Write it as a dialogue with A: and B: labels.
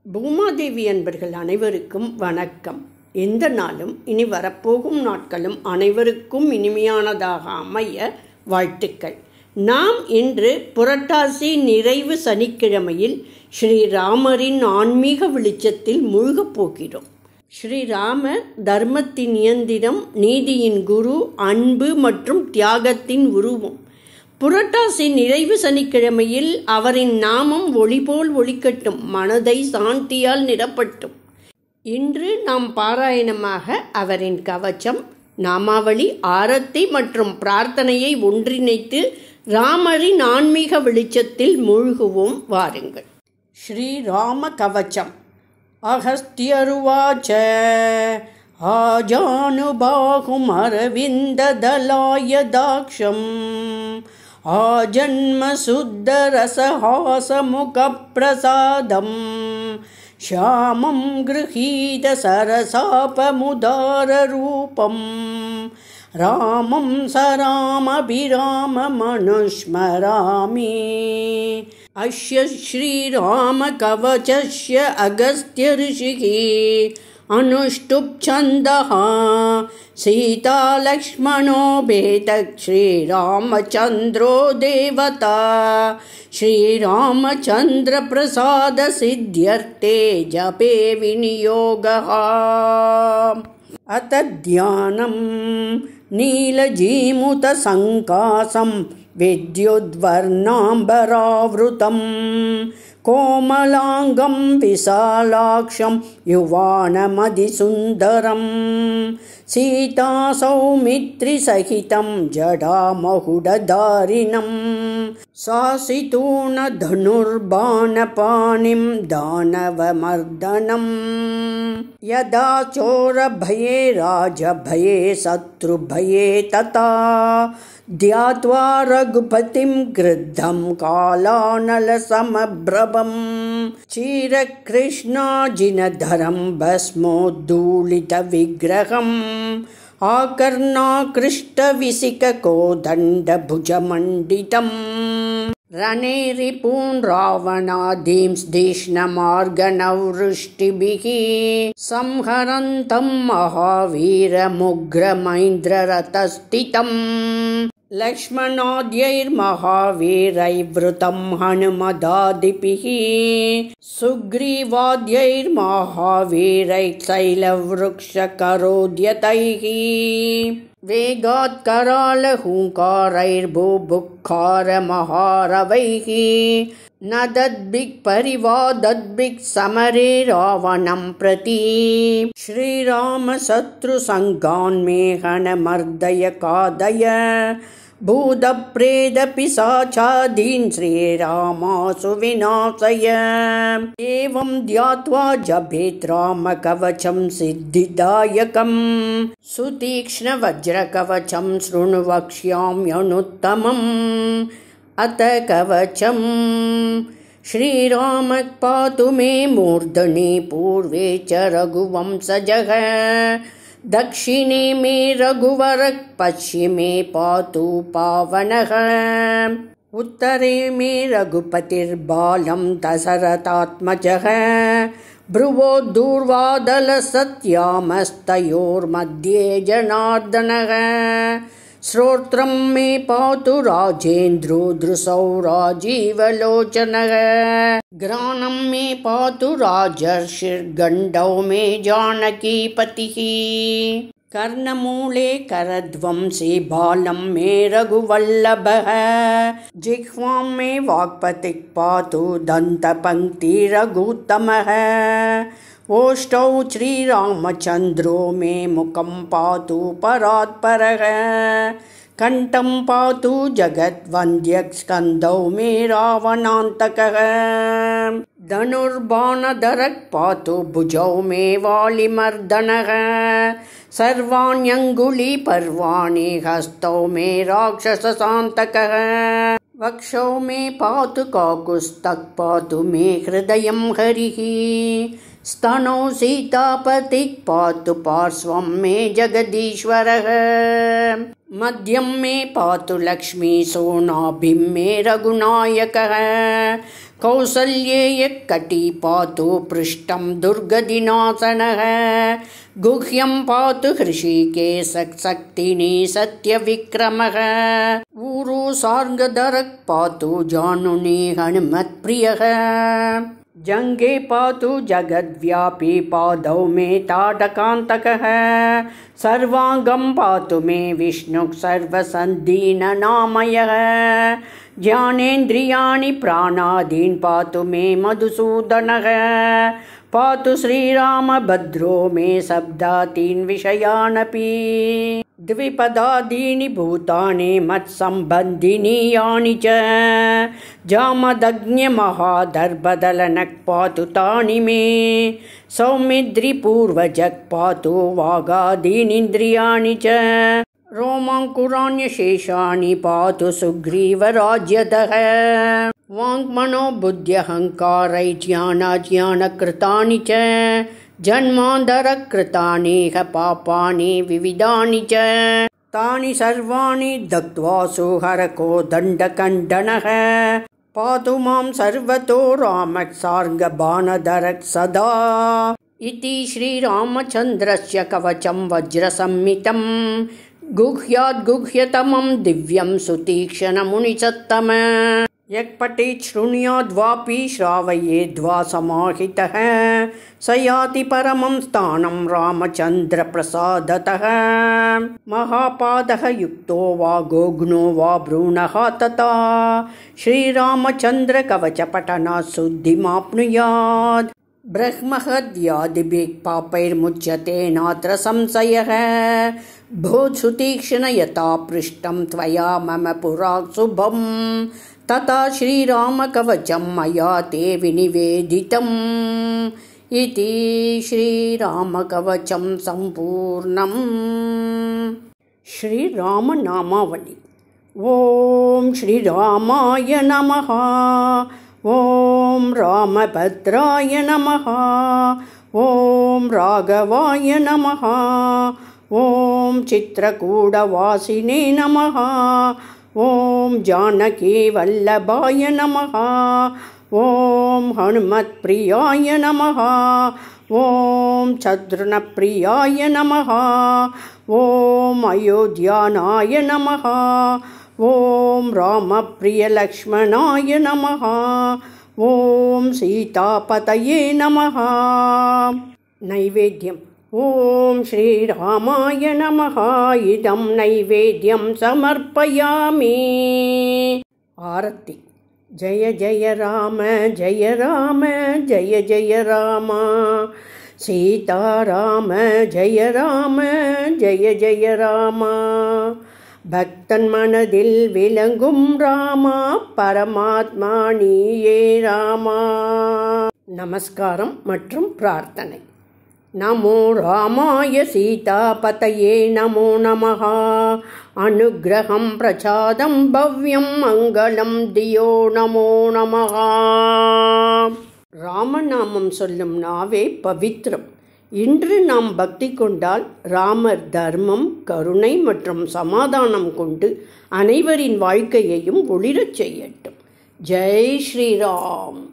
A: பூமாதேவி அன்பர்கள் அனைவருக்கும் வணக்கம். எந்த நாளும் இனி வரப்போகும் நாட்களும் அனைவருக்கும் இனிமையானதாக அமைய வாழ்த்துக்கள். நாம் இன்று புரட்டாசி நிறைவு சனிக்கிழமையில் ஸ்ரீராமரின் ஆன்மீக வெளிச்சத்தில் மூழ்கப் போகிறோம். ஸ்ரீராமர் தர்மத்தின் இயந்திரம், நீதியின் குரு, அன்பு மற்றும் தியாகத்தின் உருவம். புரட்டாசி நிறைவு சனிக்கிழமையில் அவரின் நாமம் ஒளிபோல் ஒளிக்கட்டும், மனதை சாந்தியால் நிரப்பட்டும். இன்று நாம் பாராயணமாக அவரின் கவச்சம், நாமாவளி, ஆரத்தி மற்றும் பிரார்த்தனையை ஒன்றிணைத்து ராமரின் ஆன்மீக வெளிச்சத்தில் மூழ்குவோம். வாருங்கள். ஸ்ரீராம கவச்சம். அகஸ்தியருவாச்ச ஆஜானுபாகும் அரவிந்ததலாய தாக்ஷம் ஆஜன்ம சுத்த ரசஹாசமுகப்பிரசாதம் ஷாமம் கிருஹீத சரசாபமுதாரரூபம் ராமம் சராமபிராமமனுஸ்மராமி. அஸ்ய ஸ்ரீராம கவசஸ்ய அகஸ்த்ய ரிஷிः அனுஷ்டுப் சந்தः சீதா லக்ஷ்மணோ பேதக் ஸ்ரீராமச்சந்திரோ தேவதா ஸ்ரீராமச்சந்திர பிரசாத சித்யர்த்தே ஜபே விநியோகः. அத தியானம் நீலஜீமுத சங்காசம் வித்யுத்வர்ணாம்பராவ்ருதம் கோமலாங்கம் விசாலாக்ஷம் யுவானமதிசுந்தரம் சீதா சௌமித்ரி சகிதம் ஜடாமகுடதாரிணம் சாசிதூண தனுர்பாணபாணிம் தானவமர்தனம் யதா சோரபயே ராஜபயே சத்ருபயே ததா த்யாத்வா ரகுபதிம் கிருத்தம் காலானலசமப்ரபம் சீரகிருஷ்ணாஜினதரம் பஸ்மோத்தூளித விக்கிரகம் ஆகர்ணாகிருஷ்டவிசிககோதண்டபுஜமண்டிதம் ரணே ரிபூன் ராவணாதீம்ஸ்தீஷ்ணமார்கணவ்ருஷ்டிபிः சம்ஹரந்தம் மகாவீரமுக்ரமைந்திரரதஸ்திதம் லக்ஷ்மணாத்யைர்மகாவீரைர்வ்ருதம் ஹனுமதாதிபிः சுக்ரீவாத்யைர்மகாவீரைர்சைலவ்ருக்ஷகரோத்யதைः வேகாத்கராலஹூங்காரைர்புபுக்காரமஹாரவைः நதத்பிக் பரிவாதத்பிக் சமரே ராவணம் பிரதி ஸ்ரீராம சத்ரு சங்கான்மேகணமர்தய காதய பூதப்ரேத பிசாசாதீன் ஸ்ரீராமாசு விநாசய. ஏவம் தியாத்வா ஜபேத் ராம கவசம் சித்திதாயகம் சுதீக்ஷ்ண வஜ்ர கவசம் ஸ்ருணு வக்ஷ்யாம்யனுத்தமம். அத கவசம் ஸ்ரீராம பாது மே மூர்தனி பூர்வே ச ரகுவம்சஜः தக்ஷிணே மே ரகுவரக் பश्चिमे பாது பாவனः உத்தரே மே ரகுபதிர்பாலம் தசரதாத்மஜः ப்ருவோத்தூர்வாதல சத்யாமஸ்தயோர்மத்யே ஜனார்தனः ஸ்ரோத்ரம் மே பாது ராஜேந்திரோ திருசௌ ராஜீவலோச்சனः கிரானம் மே பாது ராஜர்ஷிர்கண்டௌ மே ஜானகீபதிः கர்ணமூலே கரத்வம்சி பாலம் மே ரகுவல்லபः ஜிஹ்வாம் மே வாக்பதிக் பாது தந்தபங்க்தி ரகுத்தமः ஓஷ்டௌ ஸ்ரீராமச்சந்திரோ மே முகம் பாது பராத்பரः கண்டம் பாது ஜகத்வந்தியக் ஸ்கந்தௌ மே ராவணாந்தகः தனுர்பாணதரக் பாது புஜௌ மே வாலிமர்தனः சர்வாண்யங்குலி பர்வாணி ஹஸ்தௌ மே ராட்சசசாந்தகः வக்ஷௌ மே பாது காகுஸ்தக் பாது மே ஹிருதயம் ஹரிः स्तनौ सीतापतिः पातु पार्श्वं मे जगदीश्वरः मध्यं मे पातु लक्ष्मी सोनाभिं मे रघुनायकः कौसल्ये यः कटी पातु पृष्ठं दुर्गतिनाशनः गुह्यं पातु हृषीकेशः शक्तिनी सत्यविक्रमः ऊरु सार्गधरः पातु जानुनी हनुमत्प्रियः जङ्गे पातु जगद्व्यापी पादौ मे ताटकान्तकः सर्वाङ्गं पातु मे विष्णुः सर्वसन्धिननामयः ज्ञानेन्द्रियाणि प्राणादीन् पातु मे मधुसूदनः पातु श्रीरामभद्रो मे शब्दातीन् विषयानपि द्विपदादीनि भूतानि मत्सम्बन्धिनी यानि च जामदग्न्यमहादर्भदलनः पातु तानि मे सौमिद्रिपूर्वजः पातु वागादीनीन्द्रियाणि च रोमाङ्कुराण्यशेषाणि पातु सुग्रीवराज्यतः वाङ्मनो बुद्ध्यहङ्कारैज्ञानाज्ञानकृतानि च जन्मान्तरकृतानीह पापानि विविधानि च तानि सर्वाणि दग्ध्वा सुहरको दण्डकण्डनः पातु मां सर्वतो रामः सार्गबाणधरः सदा इति श्रीरामचन्द्रस्य कवचं वज्रसंहितं गुह्याद्गुह्यतमं दिव्यं सुतीक्ष्णमुनिसत्तम यः पठेत् शृणुयाद्वापि श्रावयेद्वा समाहितः स याति परमं स्थानं रामचन्द्रप्रसादतः महापादः युक्तो वा गोघ्नो वा भ्रूणः तथा श्रीरामचन्द्रकवचपठनात् शुद्धिमाप्नुयात् ब्रह्महत्यादिभिः पापैर्मुच्यते नात्र संशयः भूत्सुतीक्ष्ण यथा पृष्टं त्वया मम पुरा शुभम् तथा श्रीरामकवचं मया ते विनिवेदितम् इति श्रीरामकवचं सम्पूर्णम्। श्रीरामनामावली। ॐ श्रीरामाय नमः। ॐ रामभद्राय नमः। ॐ राघवाय नमः। ॐ चित्रकूटवासिने नमः। ॐ जानकीवल्लभाय नमः। ॐ हनुमत्प्रियाय नमः। ॐ शत्रुघ्नप्रियाय नमः। ॐ अयोध्यानाय नमः। ॐ रामप्रियलक्ष्मणाय नमः। ॐ सीतापतये नमः। नैवेद्यम्। ॐ श्रीरामाय नमः। इदं नैवेद्यं समर्पयामि। आरति। जय जय राम जय राम जय जय राम सीताराम जय राम जय जय राम பக்தன் மனதில் விளங்கும் ராமா பரமாத்மா நீயே ராமா. நமஸ்காரம் மற்றும் பிரார்த்தனை. நமோ ராமாய சீதாபதயே நமோ நமः. அனுக்ரகம் பிரசாதம் பவ்யம் மங்களம் தியோ நமோ நமः. ராமநாமம் சொல்லும் நாவே பவித்ரம். இன்று நாம் பக்தி கொண்டால் ராமர் தர்மம், கருணை மற்றும் சமாதானம் கொண்டு அனைவரின் வாழ்க்கையையும் ஒளிரச் செய்யட்டும். ஜெய் ஸ்ரீராம்.